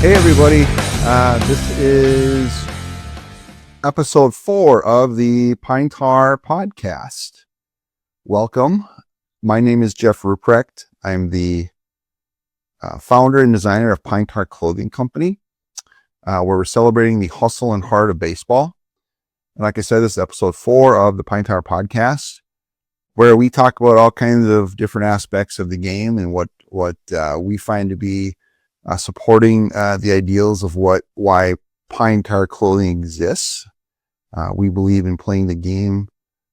Hey everybody, this is episode 4 of the Pine Tar podcast. Welcome. My name is Jeff Ruprecht. I'm the founder and designer of Pine Tar Clothing Company, where we're celebrating the hustle and heart of baseball. And like I said, this is episode 4 of the Pine Tar podcast, where we talk about all kinds of different aspects of the game and what we find to be supporting the ideals of why Pine Tar clothing exists. We believe in playing the game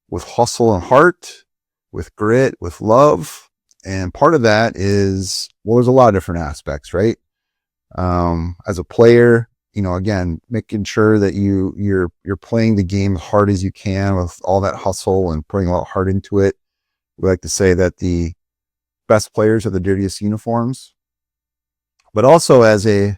with hustle and heart, with grit, with love. And part of that is, well, there's a lot of different aspects, right? As a player, again, making sure that you're playing the game as hard as you can with all that hustle and putting a lot of heart into it. We like to say that the best players are the dirtiest uniforms. But also as a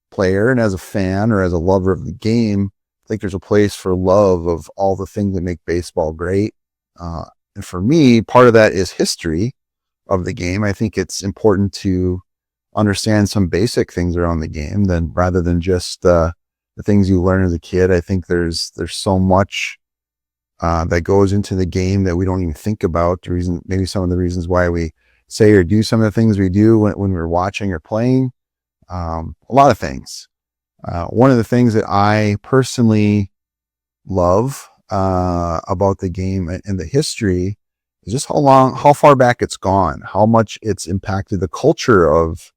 player and as a fan or as a lover of the game, I think there's a place for love of all the things that make baseball great. And for me, part of that is history of the game. I think it's important to understand some basic things around the game rather than just the things you learn as a kid. I think there's so much that goes into the game that we don't even think about. Maybe some of the reasons why we say or do some of the things we do when we're watching or playing. A lot of things. One of the things that I personally love about the game and the history is just how far back it's gone, how much it's impacted the culture of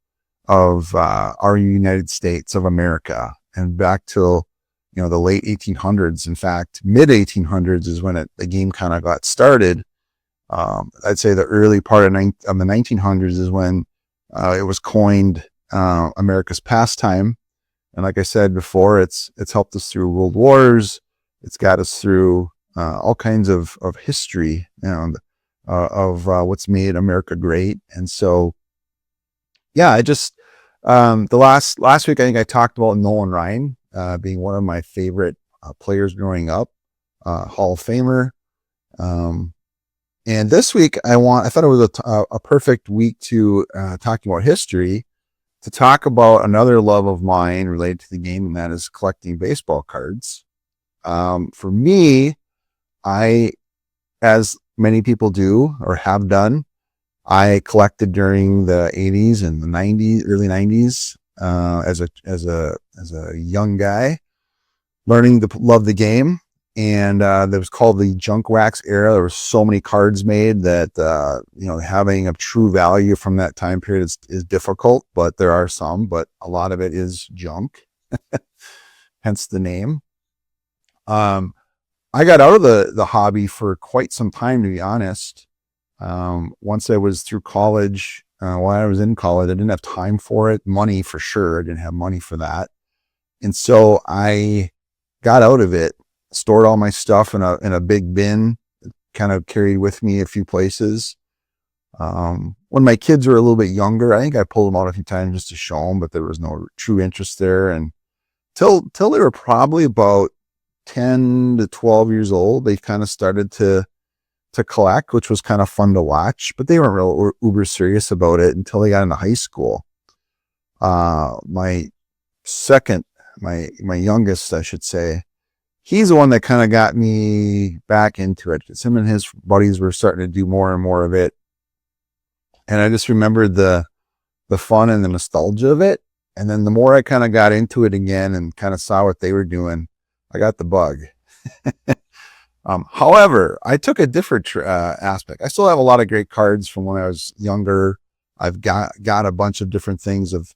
our United States of America, and back till the late 1800s. In fact, mid 1800s is when the game kind of got started. I'd say the early part of the 1900s is when it was coined America's pastime. And like I said before, it's helped us through world wars. It's got us through all kinds of history of what's made America great. And so, yeah, I just the last week I think I talked about Nolan Ryan being one of my favorite players growing up, Hall of Famer. And this week I thought it was a perfect week to talking about history, to talk about another love of mine related to the game, and that is collecting baseball cards. For me, as many people do or have done, I collected during the 80s and the 90s, early 90s, as a young guy, learning to love the game. And that was called the junk wax era. There were so many cards made that having a true value from that time period is difficult, but there are some, but a lot of it is junk, hence the name. I got out of the hobby for quite some time, to be honest. Once I was through college, while I was in college, I didn't have time for it. Money for sure. I didn't have money for that. And so I got out of it, stored all my stuff in a big bin, kind of carried with me a few places. When my kids were a little bit younger, I think I pulled them out a few times just to show them, but there was no true interest there. And till they were probably about 10 to 12 years old, they kind of started to collect, which was kind of fun to watch, but they weren't real uber serious about it until they got into high school. My youngest, I should say, he's the one that kind of got me back into it. Him and his buddies were starting to do more and more of it. And I just remembered the fun and the nostalgia of it. And then the more I kind of got into it again and kind of saw what they were doing, I got the bug. However, I took a different aspect. I still have a lot of great cards from when I was younger. I've got a bunch of different things of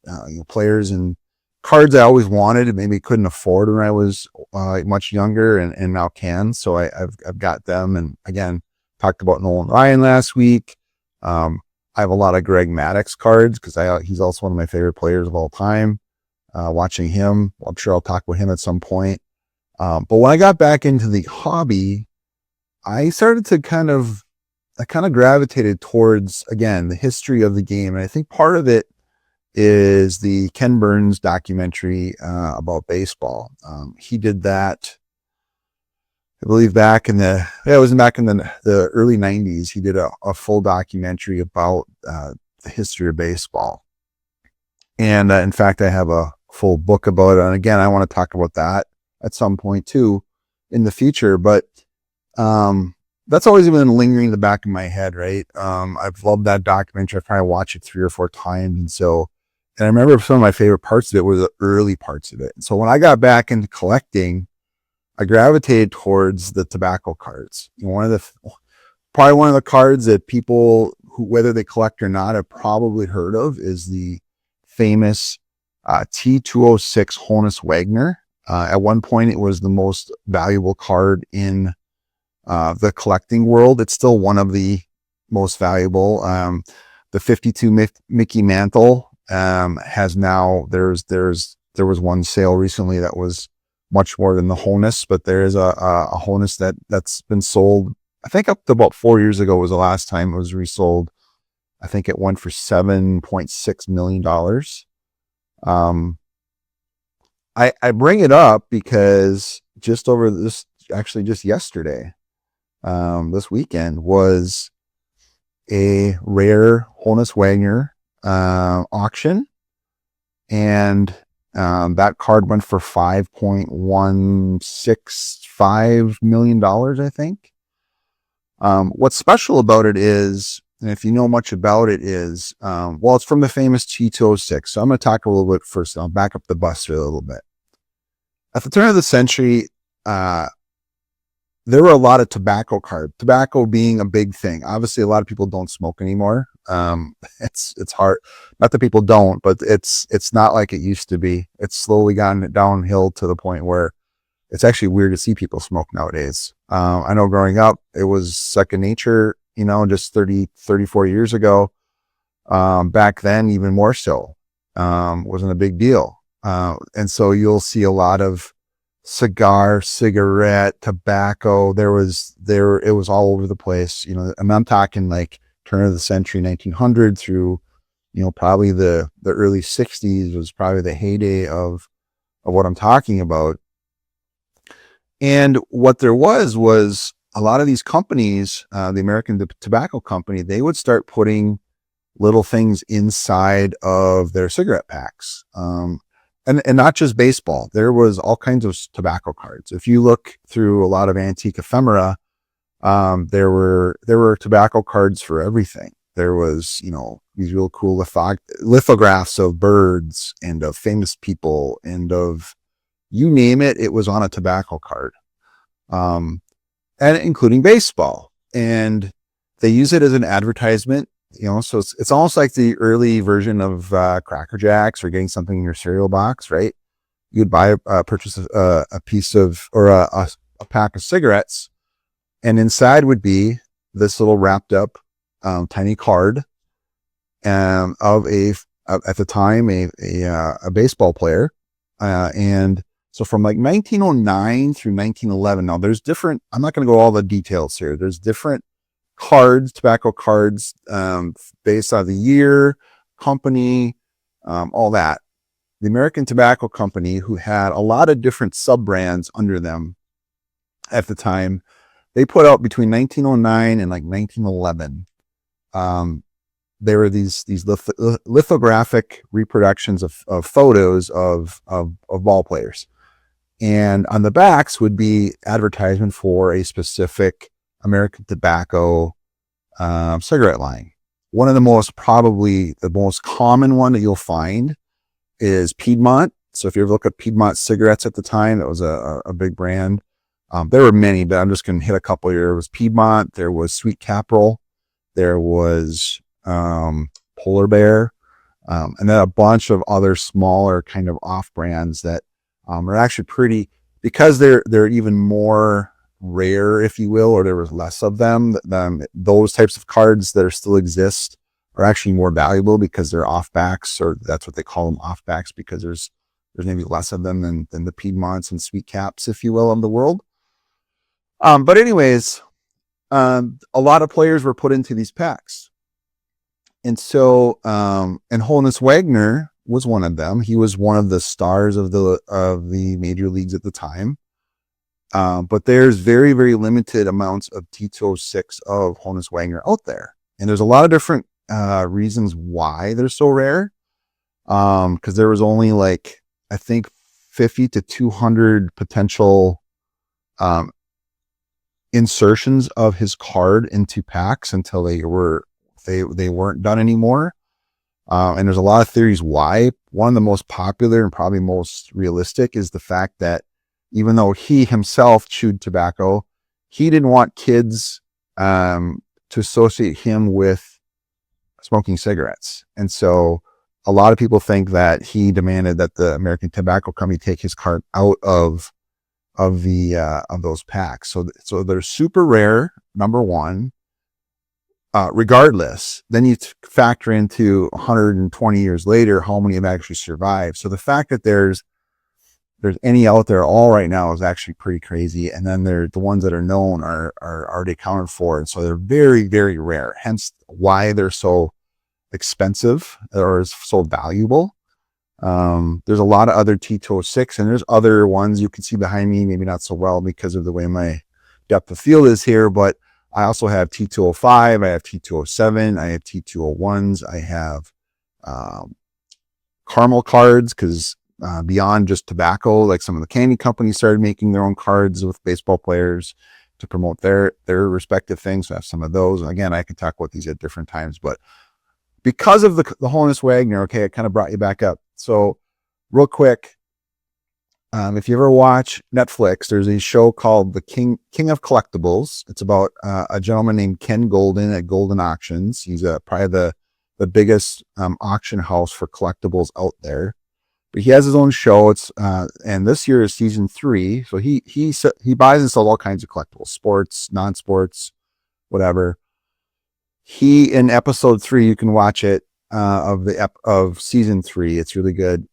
players and cards I always wanted and maybe couldn't afford when I was much younger and now can. So I've got them. And again, talked about Nolan Ryan last week. I have a lot of Greg Maddux cards because he's also one of my favorite players of all time. Watching him, I'm sure I'll talk about him at some point. But when I got back into the hobby, I started to kind of gravitated towards, again, the history of the game. And I think part of it is the Ken Burns documentary about baseball. He did that, I believe, back in the early 90s. He did a full documentary about the history of baseball. And in fact, I have a full book about it. And again, I want to talk about that at some point too in the future. But that's always been lingering in the back of my head, right? I've loved that documentary. I've probably watched it 3 or 4 times. And I remember some of my favorite parts of it were the early parts of it. And so when I got back into collecting, I gravitated towards the tobacco cards. Probably one of the cards that people who, whether they collect or not, have probably heard of is the famous T206 Honus Wagner. At one point, it was the most valuable card in the collecting world. It's still one of the most valuable. The 52 Mickey Mantle has now, there was one sale recently that was much more than the Honus, but there is a Honus that's been sold, I think up to about 4 years ago was the last time it was resold. I think it went for $7.6 million. I bring it up because just yesterday, this weekend was a rare Honus Wagner auction, and that card went for $5.165 million, I think. What's special about it is, and if you know much about it, is, it's from the famous T206. So I'm going to talk a little bit first. I'll back up the bus here a little bit. At the turn of the century, there were a lot of tobacco cards, tobacco being a big thing. Obviously, a lot of people don't smoke anymore. It's hard. Not that people don't, but it's not like it used to be. It's slowly gotten downhill to the point where it's actually weird to see people smoke nowadays. I know growing up, it was second nature, just 34 years ago. Back then, even more so, wasn't a big deal. And so you'll see a lot of cigarette, tobacco. It was all over the place, and I'm talking like turn of the century, 1900 through, probably the early 60s was probably the heyday of what I'm talking about. And what there was a lot of these companies, the American Tobacco Company, they would start putting little things inside of their cigarette packs. And not just baseball. There was all kinds of tobacco cards. If you look through a lot of antique ephemera, there were tobacco cards for everything. There was, these real cool lithographs of birds and of famous people and of, you name it, it was on a tobacco card, and including baseball. And they use it as an advertisement, so it's almost like the early version of Cracker Jacks or getting something in your cereal box, right? You'd purchase a piece of, or a pack of cigarettes, and inside would be this little wrapped up tiny card of at the time a baseball player, and so from like 1909 through 1911. Now there's different. I'm not going to go all the details here. There's different cards, tobacco cards, based on the year, company, all that. The American Tobacco Company, who had a lot of different sub brands under them at the time, they put out between 1909 and like 1911. There were these lithographic reproductions of photos of ball players, and on the backs would be advertisement for a specific American Tobacco cigarette line. One of probably the most common one that you'll find is Piedmont. So if you ever look at Piedmont cigarettes at the time, that was a big brand. There were many, but I'm just going to hit a couple here. There was Piedmont. There was Sweet Caporal. There was Polar Bear, and then a bunch of other smaller kind of off brands that are actually pretty, because they're even more rare, if you will, or there was less of them. Those types of cards that still exist are actually more valuable because they're off backs, or that's what they call them, off backs, because there's maybe less of them than the Piedmonts and Sweet Caps, if you will, of the world. But anyways, a lot of players were put into these packs. And so, and Honus Wagner was one of them. He was one of the stars of the major leagues at the time. But there's very, very limited amounts of T206 of Honus Wagner out there. And there's a lot of different reasons why they're so rare. Because there was only like, I think 50 to 200 potential insertions of his card into packs until they weren't done anymore. And there's a lot of theories why. One of the most popular and probably most realistic is the fact that even though he himself chewed tobacco, he didn't want kids to associate him with smoking cigarettes. And so a lot of people think that he demanded that the American Tobacco Company take his card out of those packs. So they're super rare, number one. Regardless, then you factor into 120 years later how many have actually survived. So the fact that there's any out there all right now is actually pretty crazy. And then the ones that are known are already accounted for, and so they're very, very rare. Hence why they're so expensive or so valuable. There's a lot of other T206, and there's other ones you can see behind me, maybe not so well because of the way my depth of field is here, but I also have T205, I have T207, I have T201s, I have caramel cards, because beyond just tobacco, like some of the candy companies started making their own cards with baseball players to promote their respective things. So I have some of those. Again, I can talk about these at different times, but because of the Honus Wagner, okay, it kind of brought you back up. So real quick, if you ever watch Netflix, there's a show called The King of Collectibles. It's about a gentleman named Ken Golden at Golden Auctions. He's probably the biggest auction house for collectibles out there. But he has his own show. It's and this year is season 3. So he buys and sells all kinds of collectibles, sports, non-sports, whatever. He, in episode 3, you can watch it of season 3. It's really good.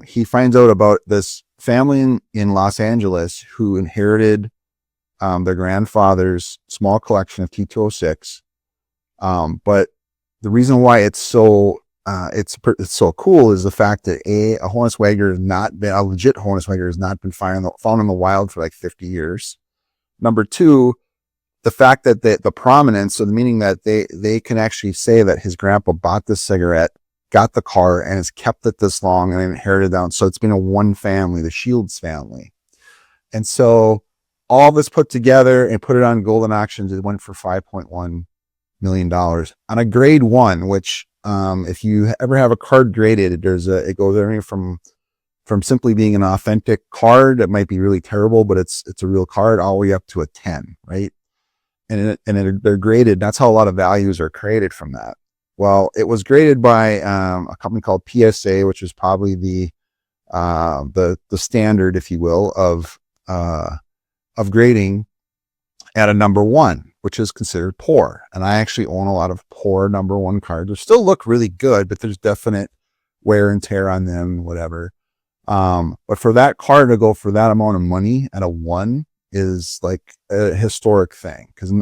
He finds out about this family in Los Angeles who inherited their grandfather's small collection of T206. But the reason why it's so cool is the fact that a Honus Wagner has not been a legit Honus Wagner has not been found in the wild for like 50 years. Number 2, the fact that the prominence, so the meaning that they can actually say that his grandpa bought this cigarette, got the car, and has kept it this long and inherited down. So it's been a one family, the Shields family. And so all this put together and put it on Golden Auctions, it went for $5.1 million on a grade 1, which if you ever have a card graded, it goes everything from simply being an authentic card that might be really terrible, but it's a real card, all the way up to a 10, right? And they're graded. That's how a lot of values are created from that. Well, it was graded by a company called PSA, which is probably the standard, if you will, of grading at a number 1, which is considered poor. And I actually own a lot of poor number 1 cards. They still look really good, but there's definite wear and tear on them, whatever. But for that card to go for that amount of money at a 1 is like a historic thing, because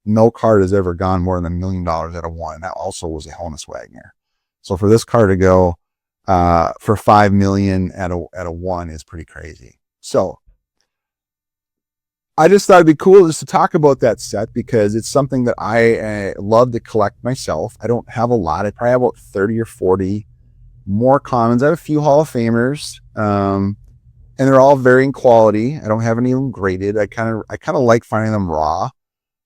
no card has ever gone more than $1 million at a 1. That also was a Honus Wagner. So for this card to go for $5 million at a 1 is pretty crazy. So I just thought it'd be cool just to talk about that set, because it's something that I love to collect myself. I don't have a lot. I probably have about 30 or 40 more commons. I have a few Hall of Famers, and they're all varying quality. I don't have any of them graded. I kind of like finding them raw.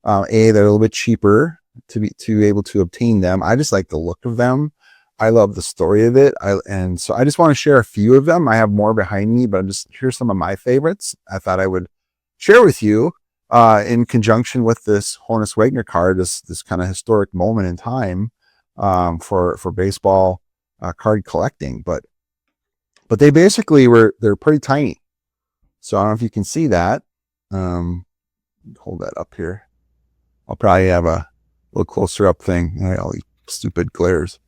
They're a little bit cheaper to be able to obtain them. I just like the look of them. I love the story of it. And so I just want to share a few of them. I have more behind me, but here's some of my favorites I thought I would share with you in conjunction with this Honus Wagner card, this kind of historic moment in time for baseball card collecting. But they basically they're pretty tiny. So I don't know if you can see that. Hold that up here. I'll probably have a little closer up thing. All these stupid glares.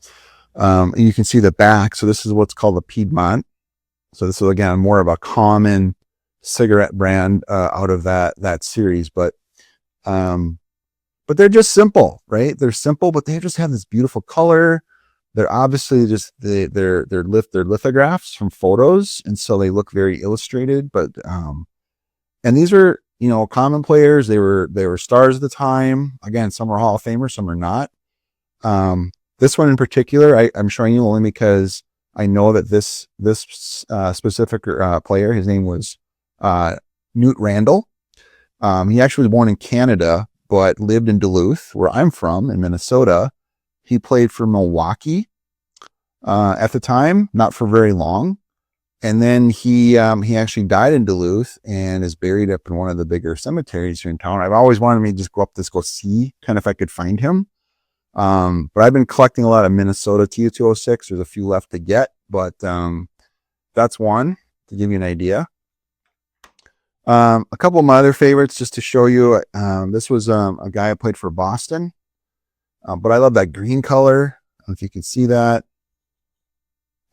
And you can see the back. So this is what's called a Piedmont. So this is, again, more of a common cigarette brand out of that series. But they're just simple, right? They're simple, but they just have this beautiful color. They're obviously just they're lithographs from photos, and so they look very illustrated. But and these are, common players. They were stars at the time. Again, some are Hall of Famers, some are not. This one in particular, I'm showing you only because I know that this specific player, his name was Newt Randall. He actually was born in Canada, but lived in Duluth, where I'm from, in Minnesota. He played for Milwaukee at the time, not for very long. And then he actually died in Duluth and is buried up in one of the bigger cemeteries here in town. I've always wanted me to just go see kind of if I could find him. But I've been collecting a lot of Minnesota T206. There's a few left to get, but that's one to give you an idea. A couple of my other favorites just to show you. This was a guy who played for Boston, but I love that green color. I don't know if you can see that.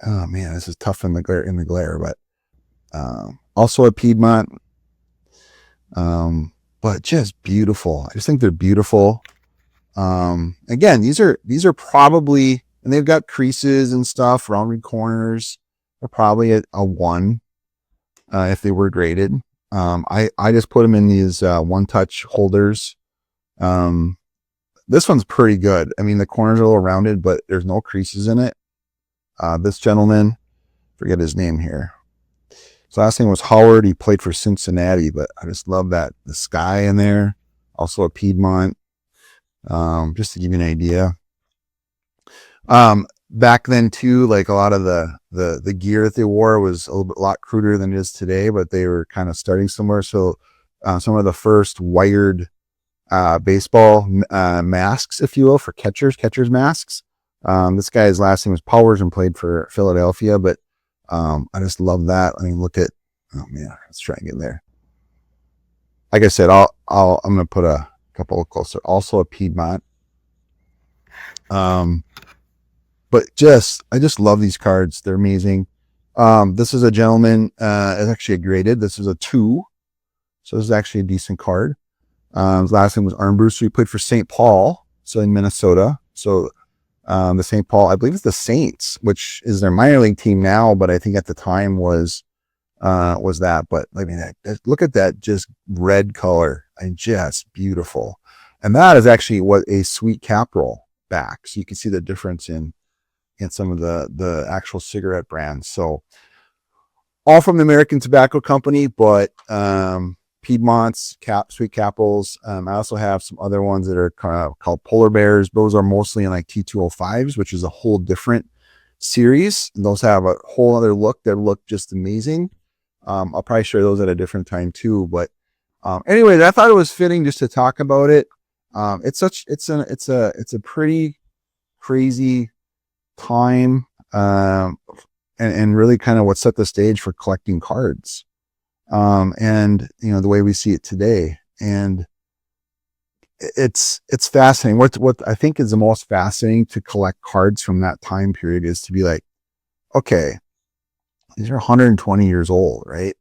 Oh man, this is tough in the glare, but also a Piedmont. But just beautiful. I just think they're beautiful. Again, these are probably, and they've got creases and stuff, rounded corners. They're probably a 1 if they were graded. I just put them in these one-touch holders. This one's pretty good. I mean, the corners are a little rounded, but there's no creases in it. This gentleman, forget his name here. His last name was Howard. He played for Cincinnati, but I just love that the sky in there. Also a Piedmont. Just to give you an idea. Back then too, like a lot of the gear that they wore was a lot cruder than it is today, but they were kind of starting somewhere. So some of the first wired baseball masks, if you will, for catchers masks. This guy's last name was Powers and played for Philadelphia, but I just love that. I mean, look at, oh man, let's try and get there. Like I said, I'm going to put a couple closer. Also a Piedmont. But I just love these cards. They're amazing. This is a gentleman, it's actually a graded. This is a 2. So this is actually a decent card. His last name was Armbruster. He played for St. Paul, so in Minnesota. So the St. Paul, I believe it's the Saints, which is their minor league team now, but I think at the time was that. But I mean, look at that just red color and just beautiful. And that is actually what a Sweet Caporal back. So you can see the difference in some of the actual cigarette brands. So all from the American Tobacco Company, but Piedmont's, Sweet Caporals. I also have some other ones that are called Polar Bears. Those are mostly in like T205s, which is a whole different series. And those have a whole other look that look just amazing. I'll probably share those at a different time too. But anyways, I thought it was fitting just to talk about it. It's a pretty crazy time, and really kind of what set the stage for collecting cards. And the way we see it today, and it's fascinating. What I think is the most fascinating to collect cards from that time period is to be like, okay, these are 120 years old, right?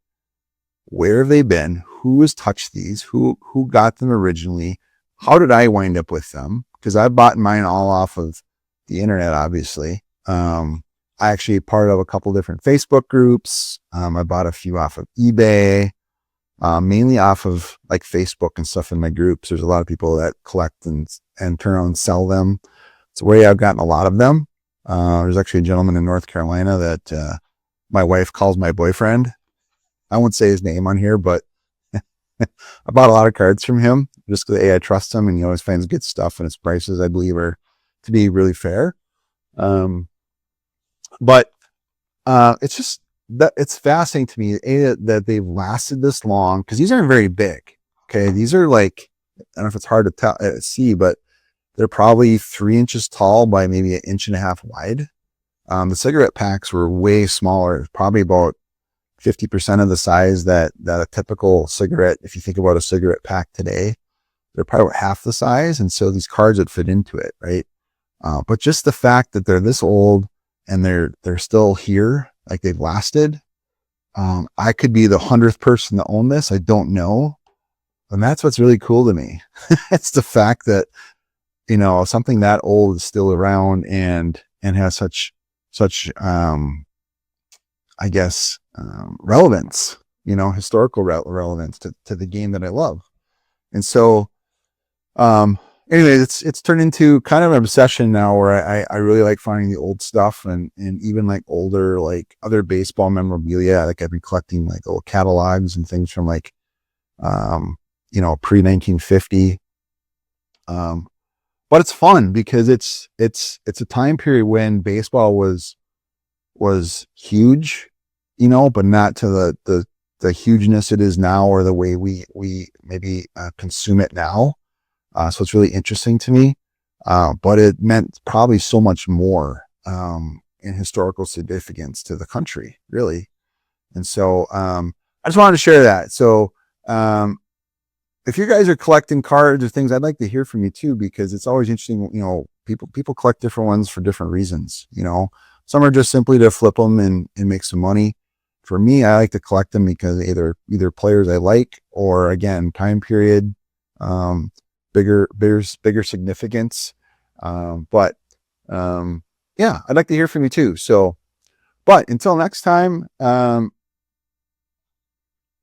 Where have they been? Who has touched these? Who got them originally? How did I wind up with them? Because I bought mine all off of the internet, obviously. I actually part of a couple different Facebook groups. I bought a few off of eBay, mainly off of like Facebook and stuff in my groups. There's a lot of people that collect and turn around and sell them. It's the way I've gotten a lot of them. There's actually a gentleman in North Carolina that my wife calls my boyfriend. I won't say his name on here, but I bought a lot of cards from him just because I trust him, and he always finds good stuff, and his prices, I believe, are to be really fair. But it's just that it's fascinating to me that they've lasted this long, because these aren't very big. Okay, these are like, I don't know if it's hard to see, but they're probably 3 inches tall by maybe 1.5 inches wide. The cigarette packs were way smaller, probably about 50% of the size that a typical cigarette, if you think about a cigarette pack today, they're probably about half the size. And so these cards would fit into it, right? But just the fact that they're this old and they're still here, like they've lasted. I could be the 100th person to own this. I don't know. And that's what's really cool to me. It's the fact that, something that old is still around and has such I guess, relevance, historical relevance to the game that I love. And so, anyways, it's turned into kind of an obsession now where I really like finding the old stuff and even like older, like other baseball memorabilia. Like I've been collecting like old catalogs and things from like, pre 1950. But it's fun because it's a time period when baseball was huge, but not to the hugeness it is now or the way we maybe consume it now. So it's really interesting to me. But it meant probably so much more in historical significance to the country, really. And so I just wanted to share that. So if you guys are collecting cards or things, I'd like to hear from you too, because it's always interesting. People collect different ones for different reasons. Some are just simply to flip them and make some money. For me, I like to collect them because either players I like, or again, time period, bigger significance. But yeah, I'd like to hear from you too. So, but until next time,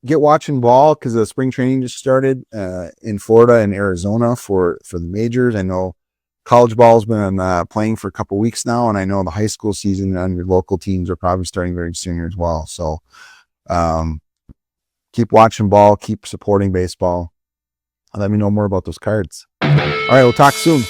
get watching ball, because the spring training just started in Florida and Arizona for the majors. I know college ball's been playing for a couple weeks now, and I know the high school season on your local teams are probably starting very soon here as well. So keep watching ball, keep supporting baseball, and let me know more about those cards. All right, we'll talk soon.